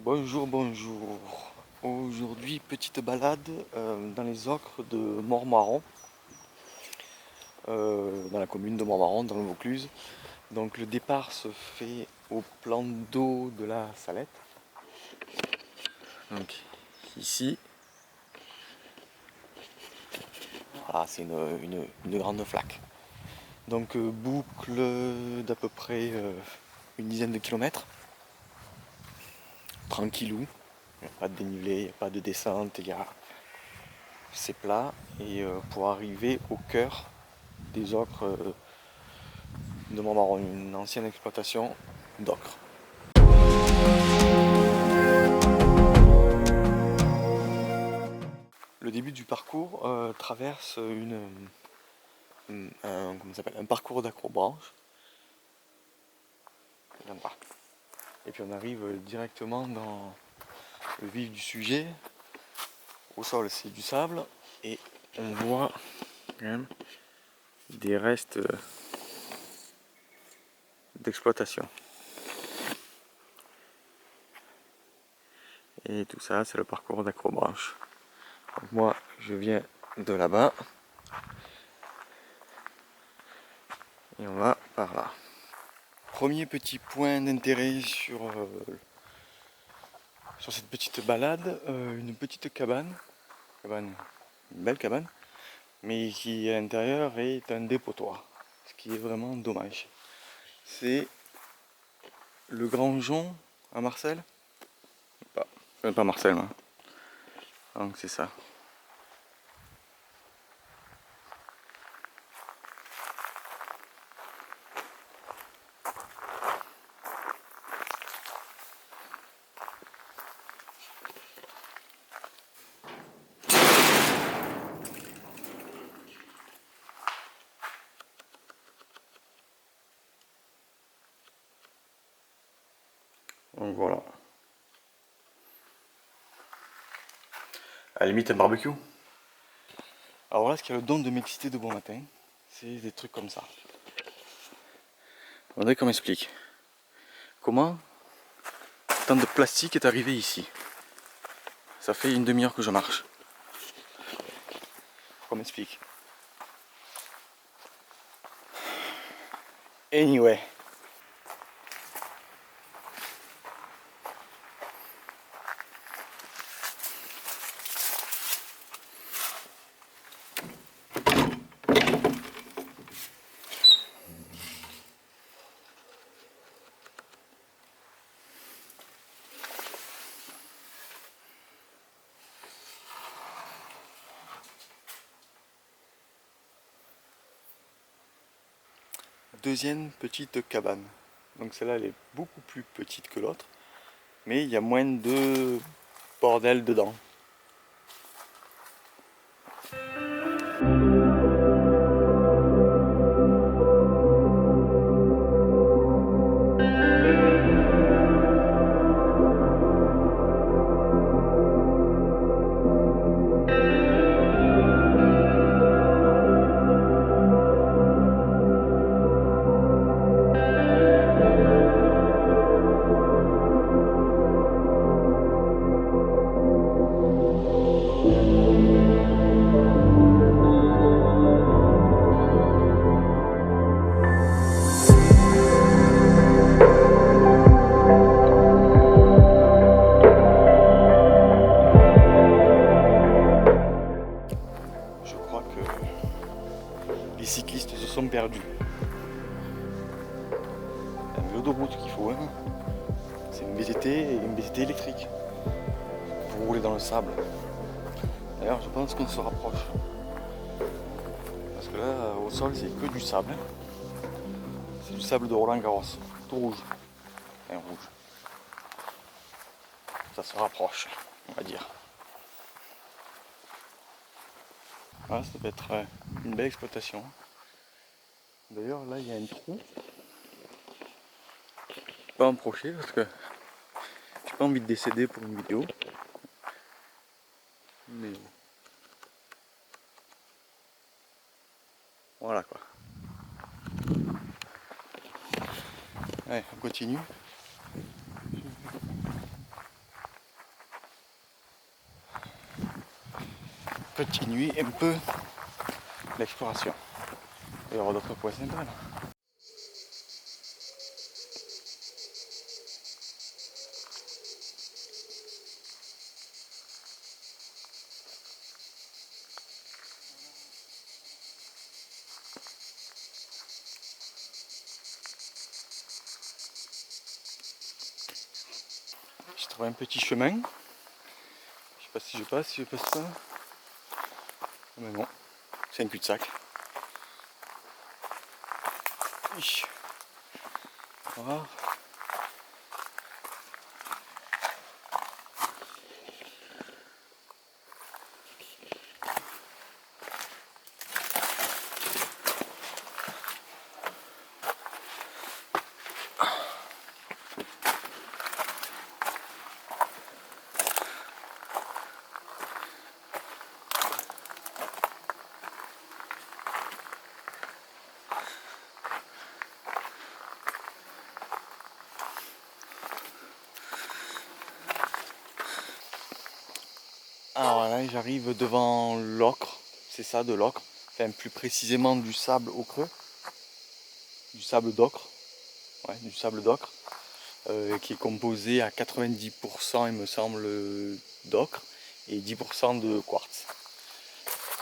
Bonjour, bonjour. Aujourd'hui, petite balade dans les ocres de Mormaran, dans la commune de Mormaran, dans le Vaucluse. Donc le départ se fait au plan d'eau de la Salette. Donc ici, voilà, c'est une grande flaque. Donc boucle d'à peu près une dizaine de kilomètres, tranquillou. Il n'y a pas de dénivelé, il n'y a pas de descente, c'est plat. Et pour arriver au cœur des ocres de Montmarron, une ancienne exploitation d'ocre. Le début du parcours traverse un parcours d'acrobranche. Et puis on arrive directement dans le vif du sujet. Au sol c'est du sable et on voit quand même des restes d'exploitation. Et tout ça c'est le parcours d'acrobranche. Donc moi je viens de là-bas et on va par là. Premier petit point d'intérêt sur cette petite balade, une petite cabane, une belle cabane, mais qui à l'intérieur est un dépotoir, ce qui est vraiment dommage. C'est le Grand Jon à Marcel, pas Marcel, moi. Donc c'est ça. Donc voilà. À la limite un barbecue. Alors voilà ce qui a le don de m'exciter de bon matin, c'est des trucs comme ça. On dirait qu'on m'explique. Comment tant de plastique est arrivé ici? Ça fait une demi-heure que je marche. Qu'on m'explique. Anyway. Deuxième petite cabane. Donc celle-là elle est beaucoup plus petite que l'autre, mais il y a moins de bordel dedans. Je crois que les cyclistes se sont perdus. Un vélo de route qu'il faut, hein. C'est une VTT et une VTT électrique pour rouler dans le sable. D'ailleurs, je pense qu'on se rapproche. Parce que là, au sol, c'est que du sable. C'est du sable de Roland Garros, tout rouge. Enfin, rouge. Ça se rapproche, on va dire. Voilà, ça peut être une belle exploitation. D'ailleurs, là, il y a un trou. Pas en procher parce que j'ai pas envie de décéder pour une vidéo. Mais voilà quoi. Allez, on continue. continuer un peu l'exploration. Il y aura d'autres points sympas là. J'ai trouvé un petit chemin. Je sais pas si je passe pas. Mais bon, c'est un cul-de-sac. Voilà. Alors là, j'arrive devant l'ocre, c'est ça, de l'ocre, enfin plus précisément du sable au creux, du sable d'ocre, ouais, du sable d'ocre, qui est composé à 90% il me semble d'ocre et 10% de quartz.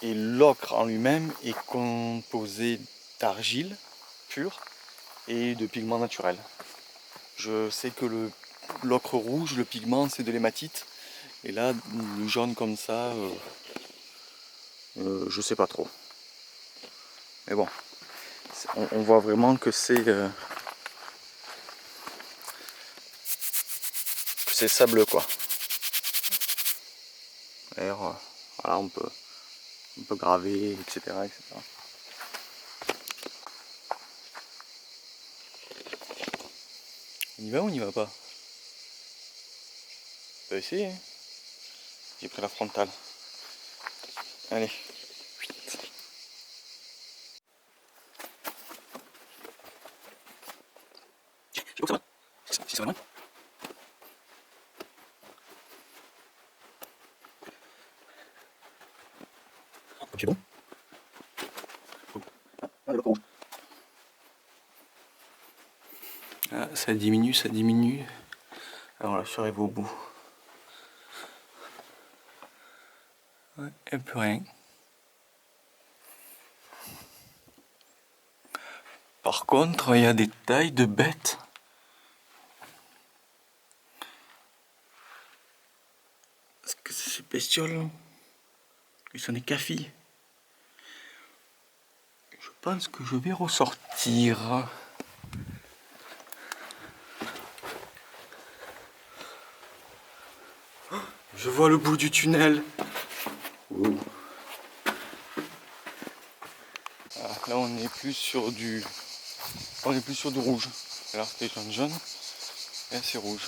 Et l'ocre en lui-même est composé d'argile pure et de pigments naturels. Je sais que l'ocre rouge, le pigment, c'est de l'hématite. Et là, le jaune comme ça, je sais pas trop. Mais bon, on voit vraiment que c'est sableux quoi. D'ailleurs, voilà, on peut graver, etc., etc. On y va ou on n'y va pas? On peut essayer, hein. J'ai pris la frontale. Allez. Oh, ça va. Si ça va, non? C'est bon. Ah, le rouge. Ah, ça diminue, ça diminue. Alors là, je suis arrivé au bout. Ouais, et plus rien. Par contre, il y a des tailles de bêtes. Est-ce que c'est ces bestioles? Ils sont des cafis. Je pense que je vais ressortir. Je vois le bout du tunnel. Oh. Ah, là on est plus sur du rouge. Alors c'était jaune et là c'est rouge.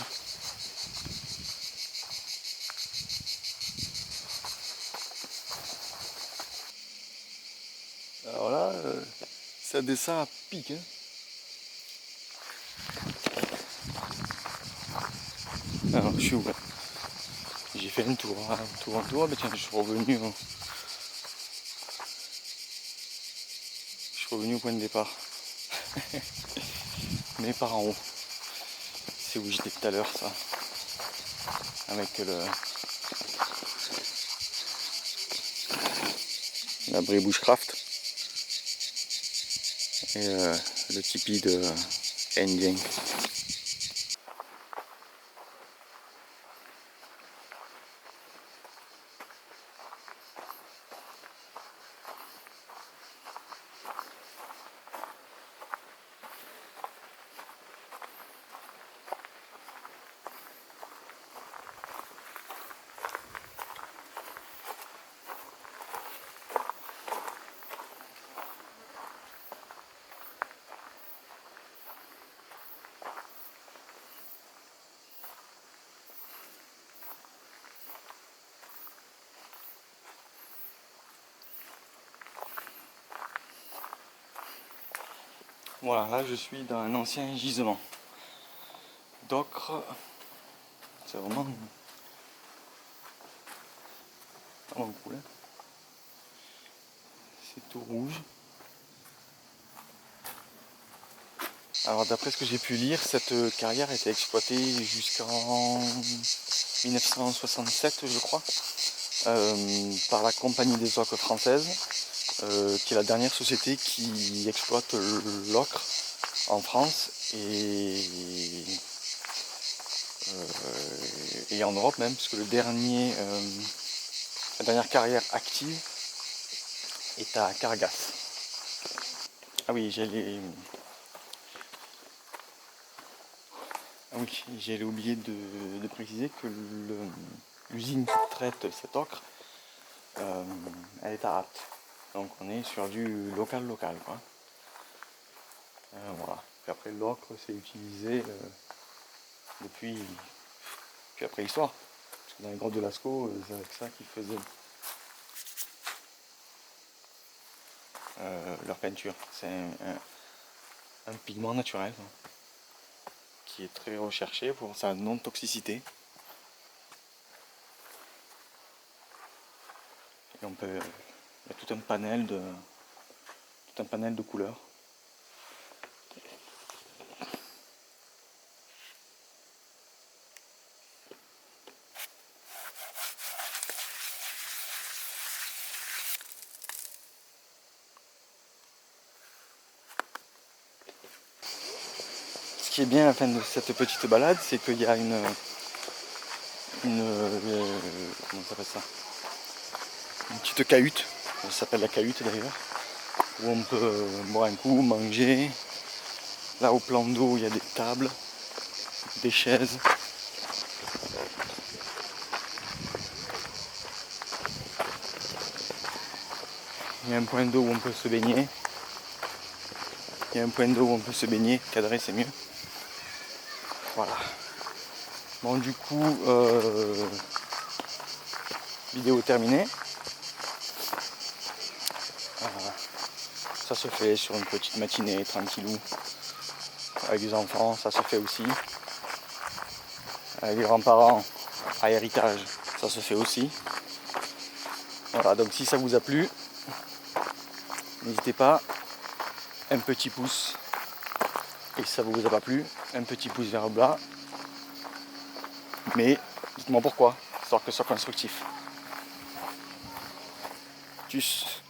Alors là ça descend à pic, hein. Alors je suis où là? J'ai fait un tour, un tour, mais tiens je suis revenu au point de départ. Mais par en haut. C'est où j'étais tout à l'heure ça. Avec l'abri bushcraft et le tipi de Indien. Voilà, là je suis dans un ancien gisement d'ocre. C'est vraiment cool, hein. c'est tout rouge. Alors d'après ce que j'ai pu lire, cette carrière a été exploitée jusqu'en 1967 je crois, par la Compagnie des ocres française, qui est la dernière société qui exploite l'ocre en France et en Europe même, puisque la dernière carrière active est à Cargas. Ah oui, j'allais oublier de préciser que l'usine qui traite cet ocre, elle est à Apt. Donc on est sur du local quoi. Voilà. Puis après l'ocre c'est utilisé depuis la préhistoire. Parce que dans les grottes de Lascaux, c'est avec ça qu'ils faisaient leur peinture. C'est un pigment naturel qui est très recherché pour sa non-toxicité. Et il y a tout un panel de couleurs. Ce qui est bien à la fin de cette petite balade, c'est qu'il y a comment ça s'appelle ça, une petite cahute, ça s'appelle la cahute d'ailleurs, où on peut boire un coup, manger. Là au plan d'eau il y a des tables, des chaises. Il y a un point d'eau où on peut se baigner. Cadré c'est mieux. Voilà. Bon du coup, vidéo terminée. Ça se fait sur une petite matinée, tranquillou. Avec des enfants, ça se fait aussi. Avec les grands-parents, à héritage, ça se fait aussi. Voilà, donc si ça vous a plu, n'hésitez pas, un petit pouce. Et si ça vous a pas plu, un petit pouce vers le bas. Mais dites-moi pourquoi, histoire que ce soit constructif. Tchuss.